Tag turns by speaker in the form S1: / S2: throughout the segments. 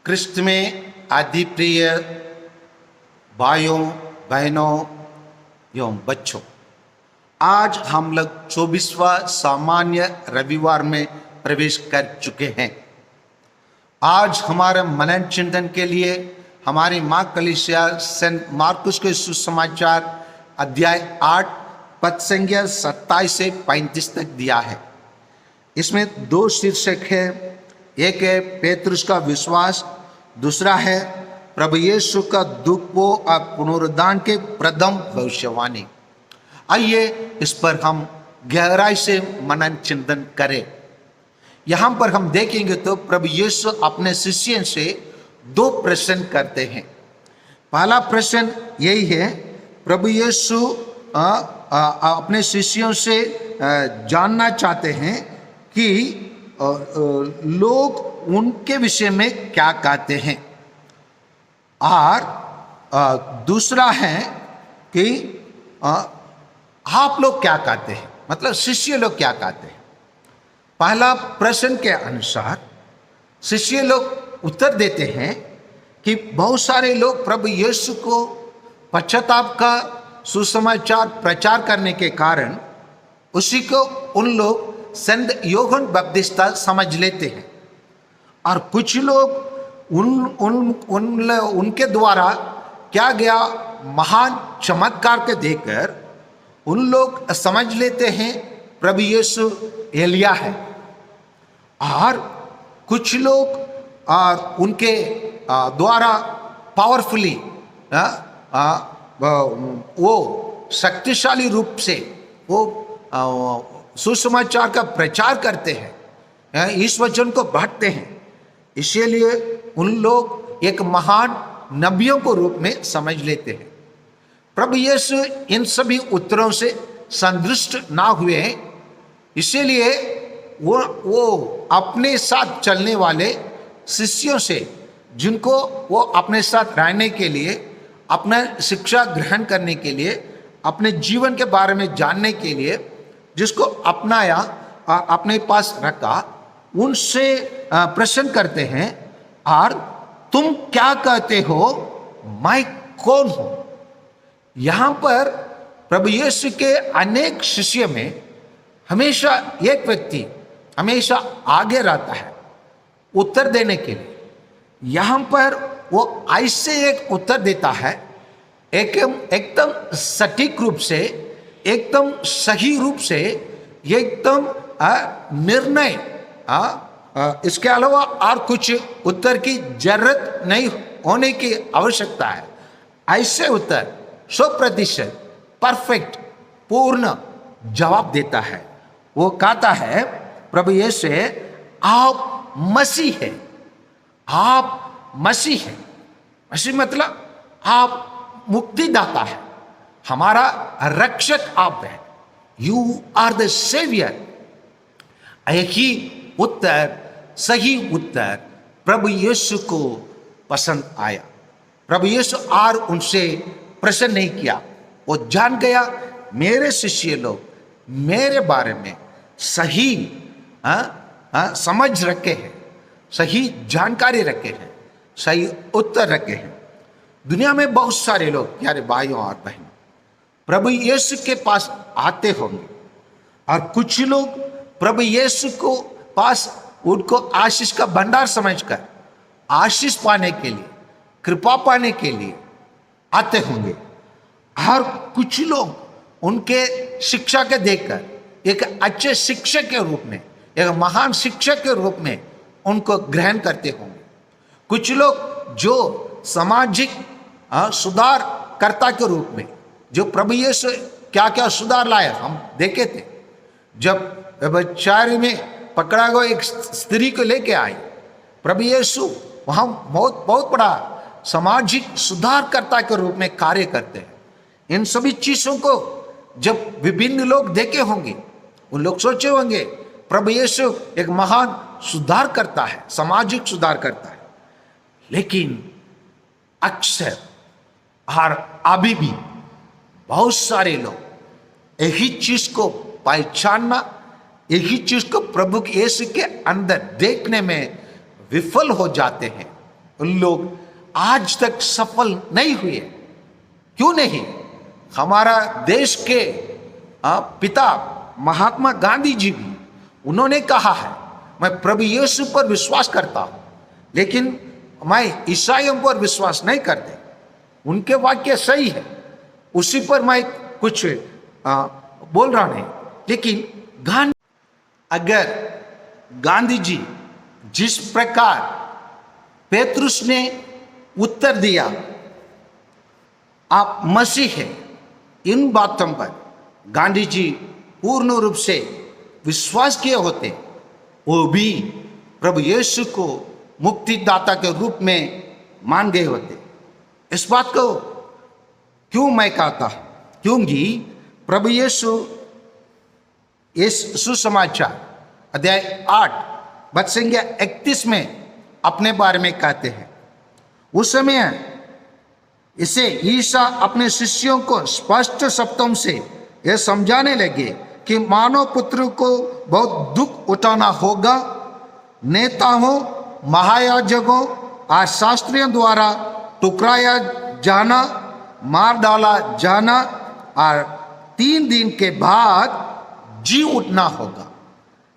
S1: क्रिस्त में आदि प्रिय भाइयों बहनों एवं बच्चों, आज हम लोग 24वां सामान्य रविवार में प्रवेश कर चुके हैं। आज हमारे मनन चिंतन के लिए हमारी माँ कलीसिया सेंट मार्कुस के सुसमाचार अध्याय 8 पद संख्या 27 से 35 तक दिया है। इसमें दो शीर्षक है, एक है पेतरुस का विश्वास, दूसरा है प्रभु यीशु का दुखों और पुनरुद्धान के प्रथम भविष्यवाणी। आइए इस पर हम गहराई से मनन चिंतन करें। यहां पर हम देखेंगे तो प्रभु यीशु अपने शिष्यों से दो प्रश्न करते हैं। पहला प्रश्न यही है, प्रभु यीशु अपने शिष्यों से जानना चाहते हैं कि लोग उनके विषय में क्या कहते हैं, और दूसरा है कि आप लोग क्या कहते हैं, मतलब शिष्य लोग क्या कहते हैं। पहला प्रश्न के अनुसार शिष्य लोग उत्तर देते हैं कि बहुत सारे लोग प्रभु यीशु को पश्चाताप का सुसमाचार प्रचार करने के कारण उसी को उन लोग संत यूहन्ना बपतिस्ता समझ लेते हैं, और कुछ लोग उनके द्वारा क्या गया महान चमत्कार के देखकर उन लोग समझ लेते हैं प्रभु यीशु एलिया है, और कुछ लोग उनके द्वारा पावरफुली वो शक्तिशाली रूप से वो सुसमाचार का प्रचार करते हैं, इस वचन को बांटते हैं। इसीलिए उन लोग एक महान नबियों को रूप में समझ लेते हैं। प्रभु यीशु इन सभी उत्तरों से संतुष्ट ना हुए हैं, इसीलिए वो अपने साथ चलने वाले शिष्यों से, जिनको वो अपने साथ रहने के लिए, अपना शिक्षा ग्रहण करने के लिए, अपने जीवन के बारे में जानने के लिए जिसको अपनाया और अपने पास रखा, उनसे प्रश्न करते हैं, और तुम क्या कहते हो, मैं कौन हूं। यहां पर प्रभु यीशु के अनेक शिष्य में हमेशा एक व्यक्ति हमेशा आगे रहता है उत्तर देने के लिए। यहां पर वो ऐसे एक उत्तर देता है, एकदम सटीक रूप से, एकदम सही रूप से, एकदम निर्णय, इसके अलावा और कुछ उत्तर की जरूरत नहीं होने की आवश्यकता है। ऐसे उत्तर 100% परफेक्ट पूर्ण जवाब देता है। वो कहता है प्रभु यीशु आप मसीह है, आप मसीह है। मसीह मतलब आप मुक्तिदाता है, हमारा रक्षक आप है, यू आर द सेवियर। एक ही उत्तर, सही उत्तर प्रभु यीशु को पसंद आया। प्रभु यीशु और उनसे प्रश्न नहीं किया, वो जान गया मेरे शिष्य लोग मेरे बारे में सही समझ रखे हैं, सही जानकारी रखे हैं, सही उत्तर रखे हैं। दुनिया में बहुत सारे लोग, प्यारे भाइयों और बहनों, प्रभु यीशु के पास आते होंगे, और कुछ लोग प्रभु यीशु को पास उनको आशीष का भंडार समझकर आशीष पाने के लिए, कृपा पाने के लिए आते होंगे, और कुछ लोग उनके शिक्षा के देखकर एक अच्छे शिक्षक के रूप में, एक महान शिक्षक के रूप में उनको ग्रहण करते होंगे। कुछ लोग जो सामाजिक सुधारकर्ता के रूप में, जो प्रभु यीशु क्या क्या सुधार लाए हम देखे थे। जब व्यभिचारी में पकड़ा गया एक स्त्री को लेके आए प्रभु यीशु, वहां बहुत बड़ा सामाजिक सुधारकर्ता के रूप में कार्य करते हैं। इन सभी चीजों को जब विभिन्न लोग देखे होंगे, उन लोग सोचे होंगे प्रभु यीशु एक महान सुधार करता है, सामाजिक सुधार करता है। लेकिन अक्सर और अभी भी बहुत सारे लोग एक ही चीज को पहचानना, एक ही चीज को प्रभु यीशु के अंदर देखने में विफल हो जाते हैं। उन लोग आज तक सफल नहीं हुए। क्यों नहीं? हमारा देश के पिता महात्मा गांधी जी भी, उन्होंने कहा है मैं प्रभु यीशु पर विश्वास करता हूं, लेकिन मैं ईसाइयों पर विश्वास नहीं करते। उनके वाक्य सही है, उसी पर मैं कुछ बोल रहा नहीं। लेकिन अगर गांधी जी जिस प्रकार पेतरुस ने उत्तर दिया आप मसीह हैं, इन बातों पर गांधी जी पूर्ण रूप से विश्वास किए होते, वो भी प्रभु यीशु को मुक्तिदाता के रूप में मान गए होते। इस बात को क्यों मैं कहता हूं? क्योंकि प्रभु यीशु इस सुसमाचार अध्याय 8 वचन संख्या 31 में अपने बारे में कहते हैं, उस समय इसे ईसा अपने शिष्यों को स्पष्ट शब्दों से यह समझाने लगे कि मानव पुत्र को बहुत दुख उठाना होगा, नेताओं, महायाजकों और शास्त्रियों द्वारा टुकराया जाना, मार डाला जाना और 3 दिन के बाद जी उठना होगा।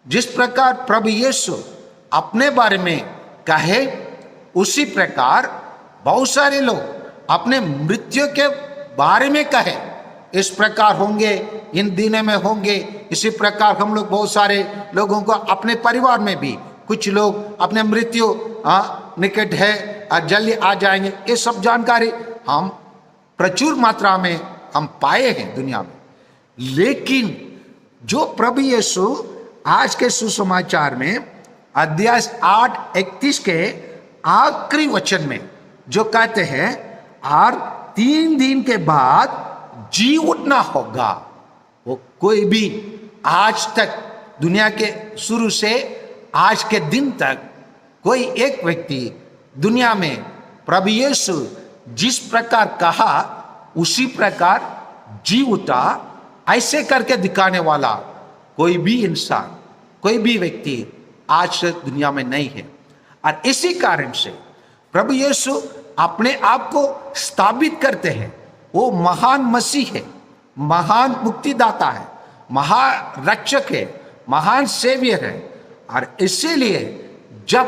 S1: जिस प्रकार प्रभु यीशु अपने बारे में कहे, उसी प्रकार बहुत सारे लोग अपने मृत्यु के बारे में कहे, इस प्रकार होंगे, इन दिनों में होंगे। इसी प्रकार हम लोग बहुत सारे लोगों को अपने परिवार में भी कुछ लोग अपने मृत्यु निकट है और जल्दी आ जाएंगे, ये सब जानकारी हम प्रचुर मात्रा में हम पाए हैं दुनिया में। लेकिन जो प्रभु यीशु आज के सुसमाचार में अध्याय 8:31 के आखिरी वचन में जो कहते हैं, और 3 दिन के बाद जी उठना होगा, वो कोई भी आज तक दुनिया के शुरू से आज के दिन तक कोई एक व्यक्ति दुनिया में प्रभु यीशु जिस प्रकार कहा उसी प्रकार जी उठा, ऐसे करके दिखाने वाला कोई भी इंसान, कोई भी व्यक्ति आज दुनिया में नहीं है। और इसी कारण से प्रभु यीशु अपने आप को स्थापित करते हैं, वो महान मसीह है, महान मुक्तिदाता है, महारक्षक है, महान सेवियर है। और इसीलिए जब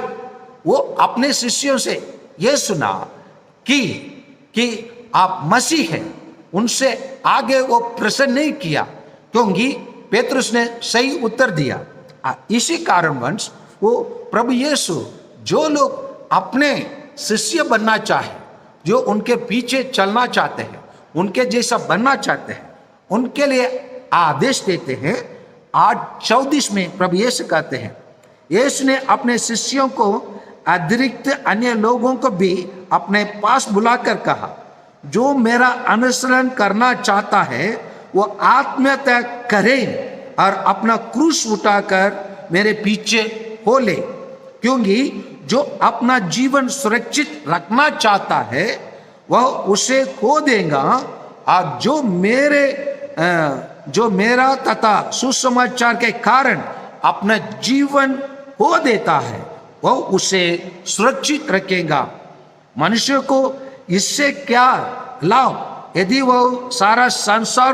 S1: वो अपने शिष्यों से ये सुना कि आप मसीह हैं, उनसे आगे वो प्रश्न नहीं किया, क्योंकि पेतरुस ने सही उत्तर दिया। इसी कारणवश वो प्रभु यीशु जो लोग अपने शिष्य बनना चाहे, जो उनके पीछे चलना चाहते हैं, उनके जैसा बनना चाहते हैं, उनके लिए आदेश देते हैं। 8:34 में प्रभु यीशु कहते हैं, यीशु ने अपने शिष्यों को अतिरिक्त अन्य लोगों को भी अपने पास बुलाकर कहा, जो मेरा अनुसरण करना चाहता है वो आत्महत्या करे और अपना क्रूस उठाकर मेरे पीछे हो ले। क्योंकि जो अपना जीवन सुरक्षित रखना चाहता है वह उसे खो देगा, और जो मेरा तथा सुसमाचार के कारण अपना जीवन खो देता है वह उसे सुरक्षित रखेगा। मनुष्य को इससे क्या लाभ यदि वह सारा संसार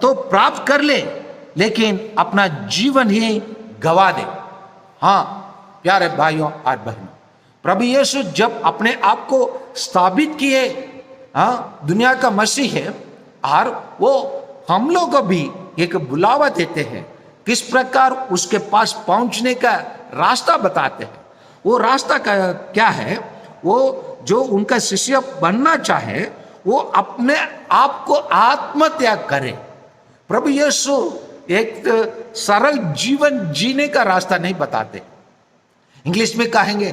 S1: तो प्राप्त कर ले, लेकिन अपना जीवन ही गवा दे। हाँ प्यारे भाइयों और बहनों, प्रभु यीशु जब अपने आप को स्थापित किए दुनिया का मसीह है, और वो हम लोग को भी एक बुलावा देते हैं, किस प्रकार उसके पास पहुंचने का रास्ता बताते हैं। वो रास्ता का क्या है? वो जो उनका शिष्य बनना चाहे वो अपने आप को आत्मत्याग करे। प्रभु यीशु एक सरल जीवन जीने का रास्ता नहीं बताते। इंग्लिश में कहेंगे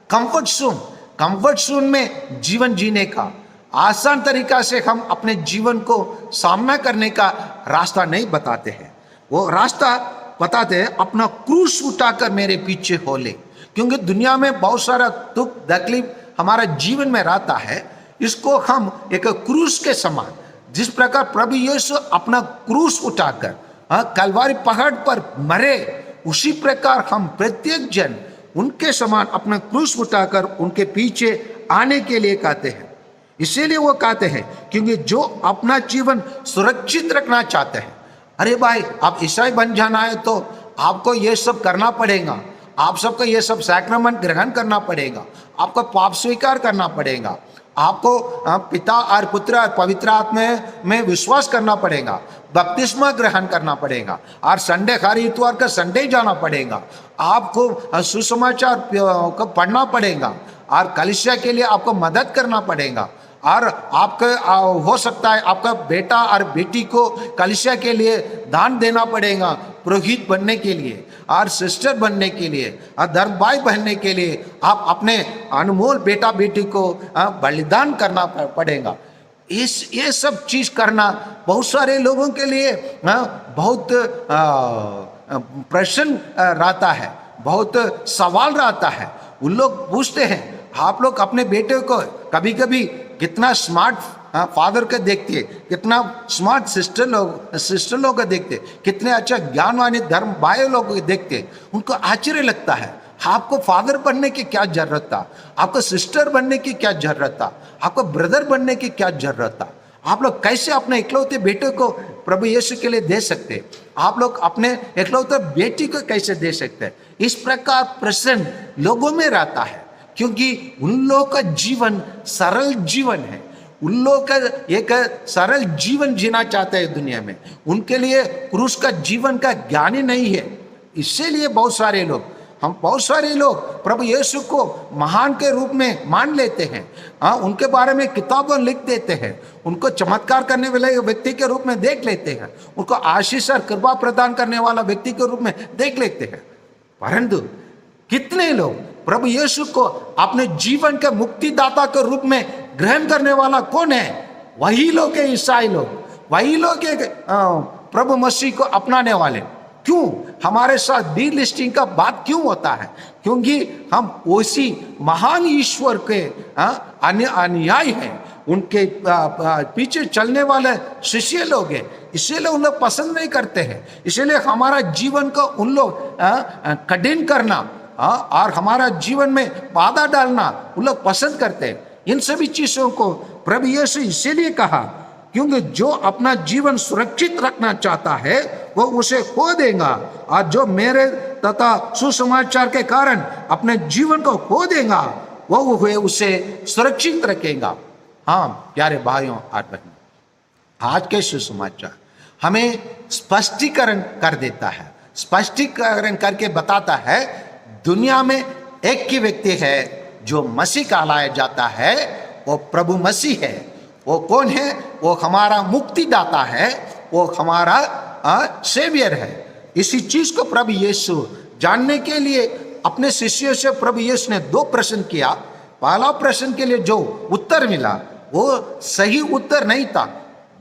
S1: कंफर्ट जोन में जीवन जीने का आसान तरीका से हम अपने जीवन को सामना करने का रास्ता नहीं बताते हैं। वो रास्ता बताते हैं अपना क्रूस उठाकर मेरे पीछे हो ले। क्योंकि दुनिया में बहुत सारा दुख तकलीफ हमारा जीवन में रहता है, इसको हम एक क्रूस के समान, जिस प्रकार प्रभु यीशु अपना क्रूस उठाकर कलवारी पहाड़ पर मरे, उसी प्रकार हम प्रत्येक जन उनके समान अपना क्रूस उठाकर उनके पीछे आने के लिए कहते हैं। इसीलिए वो कहते हैं क्योंकि जो अपना जीवन सुरक्षित रखना चाहते हैं, अरे भाई आप ईसाई बन जाना है तो आपको ये सब करना पड़ेगा, आप सबको ये सब सैक्रामेंट ग्रहण करना पड़ेगा, आपको पाप स्वीकार करना पड़ेगा, आपको पिता और पुत्र और पवित्र आत्मा में विश्वास करना पड़ेगा, बपतिस्मा ग्रहण करना पड़ेगा, और संडे हर इतवार का संडे जाना पड़ेगा, आपको सुसमाचार को पढ़ना पड़ेगा, और कलीसिया के लिए आपको मदद करना पड़ेगा, और आपका हो सकता है आपका बेटा और बेटी को कलीसिया के लिए दान देना पड़ेगा, पुरोहित बनने के लिए और सिस्टर बनने के लिए और धर्मभाई बनने के लिए आप अपने अनमोल बेटा बेटी को बलिदान करना पड़ेगा। ये सब चीज करना बहुत सारे लोगों के लिए बहुत प्रश्न रहता है, बहुत सवाल रहता है। उन लोग पूछते हैं आप लोग अपने बेटे को कभी कभी कितना स्मार्ट फादर को देखते हैं, कितना स्मार्ट सिस्टर लोग को देखते, कितने अच्छा ज्ञानवान धर्म भाई लोग को देखते, उनको आश्चर्य लगता है आपको फादर बनने की क्या जरूरत था, आपको सिस्टर बनने की क्या जरूरत था, आपको ब्रदर बनने की क्या जरूरत था, आप लोग कैसे अपने इकलौते बेटे को प्रभु यीशु के लिए दे सकते, आप लोग अपने इकलौते बेटी को कैसे दे सकते। इस प्रकार प्रश्न लोगों में रहता है क्योंकि उन लोगों का जीवन सरल जीवन है, उन लोग का एक सरल जीवन जीना चाहते हैं दुनिया में, उनके लिए क्रूस का जीवन का ज्ञान ही नहीं है। इसीलिए बहुत सारे लोग प्रभु यीशु को महान के रूप में मान लेते हैं, उनके बारे में किताबें लिख देते हैं, उनको चमत्कार करने वाले व्यक्ति के रूप में देख लेते हैं, उनको आशीष और कृपा प्रदान करने वाला व्यक्ति के रूप में देख लेते हैं। परंतु कितने लोग प्रभु यीशु को अपने जीवन के मुक्तिदाता के रूप में ग्रहण करने वाला कौन है? वही लोग है ईसाई लोग, वही लोग है प्रभु मसीह को अपनाने वाले। क्यों हमारे साथ डी लिस्टिंग का बात क्यों होता है? क्योंकि हम उसी महान ईश्वर के अनुयायी हैं, उनके पीछे चलने वाले शिष्य लोग हैं, इसीलिए उन लोग पसंद नहीं करते हैं। इसीलिए हमारा जीवन को उन लोग कठिन करना और हमारा जीवन में बाधा डालना उन लोग पसंद करते हैं। इन सभी चीजों को प्रभु यीशु इसीलिए कहा क्योंकि जो अपना जीवन सुरक्षित रखना चाहता है वो उसे खो देगा, और जो मेरे तथा सुसमाचार के कारण अपने जीवन को खो देगा वो उसे सुरक्षित रखेगा। हाँ प्यारे भाइयों और बहनों, आज के सुसमाचार हमें स्पष्टीकरण कर देता है, स्पष्टीकरण करके बताता है दुनिया में एक ही व्यक्ति है जो मसीह कहलाया जाता है, वो प्रभु मसीह है। वो कौन है? वो हमारा मुक्तिदाता है, वो हमारा सेवियर है। इसी चीज को प्रभु यीशु जानने के लिए अपने शिष्यों से प्रभु यीशु ने 2 प्रश्न किया। पहला प्रश्न के लिए जो उत्तर मिला वो सही उत्तर नहीं था,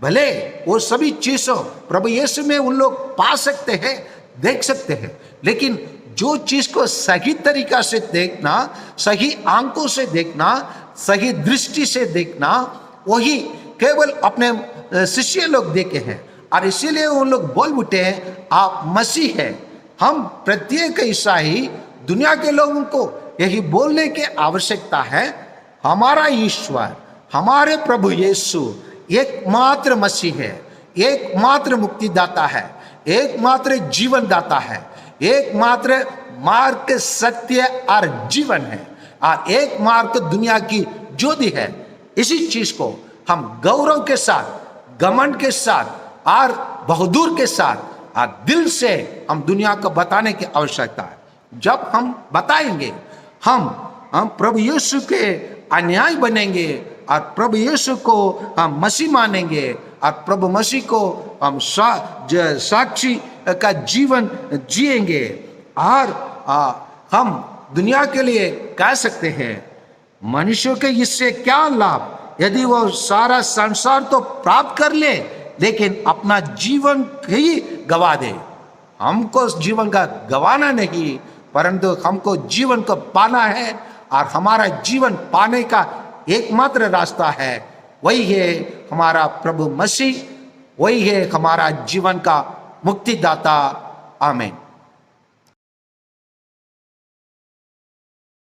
S1: भले वो सभी चीजों प्रभु यीशु में उन लोग पा सकते हैं, देख सकते हैं, लेकिन जो चीज को सही तरीका से देखना, सही आंखों से देखना, सही दृष्टि से देखना, वही केवल अपने शिष्य लोग देखे हैं। और इसीलिए उन लोग बोल उठे हैं आप मसीह हैं। हम प्रत्येक ईसाई दुनिया के लोगों को यही बोलने की आवश्यकता है, हमारा ईश्वर, हमारे प्रभु यीशु एकमात्र मसीह है, एकमात्र मुक्तिदाता है, एकमात्र जीवन दाता है, एकमात्र मार्ग, सत्य और जीवन है, और एक मार्ग दुनिया की ज्योति है। इसी चीज को हम गौरव के साथ, घमंड के साथ और बहादुर के साथ और दिल से हम दुनिया को बताने की आवश्यकता है। जब हम बताएंगे हम प्रभु यीशु के अनुयायी बनेंगे और प्रभु यीशु को हम मसीह मानेंगे और प्रभु मसीह को हम साक्षी का जीवन जिएंगे, और हम दुनिया के लिए कह सकते हैं मनुष्यों के इससे क्या लाभ यदि वो सारा संसार तो प्राप्त कर ले लेकिन अपना जीवन ही गवा दे। हमको जीवन का गवाना नहीं, परंतु हमको जीवन को पाना है, और हमारा जीवन पाने का एकमात्र रास्ता है वही है हमारा प्रभु मसीह, वही है हमारा जीवन का मुक्तिदाता। आमीन।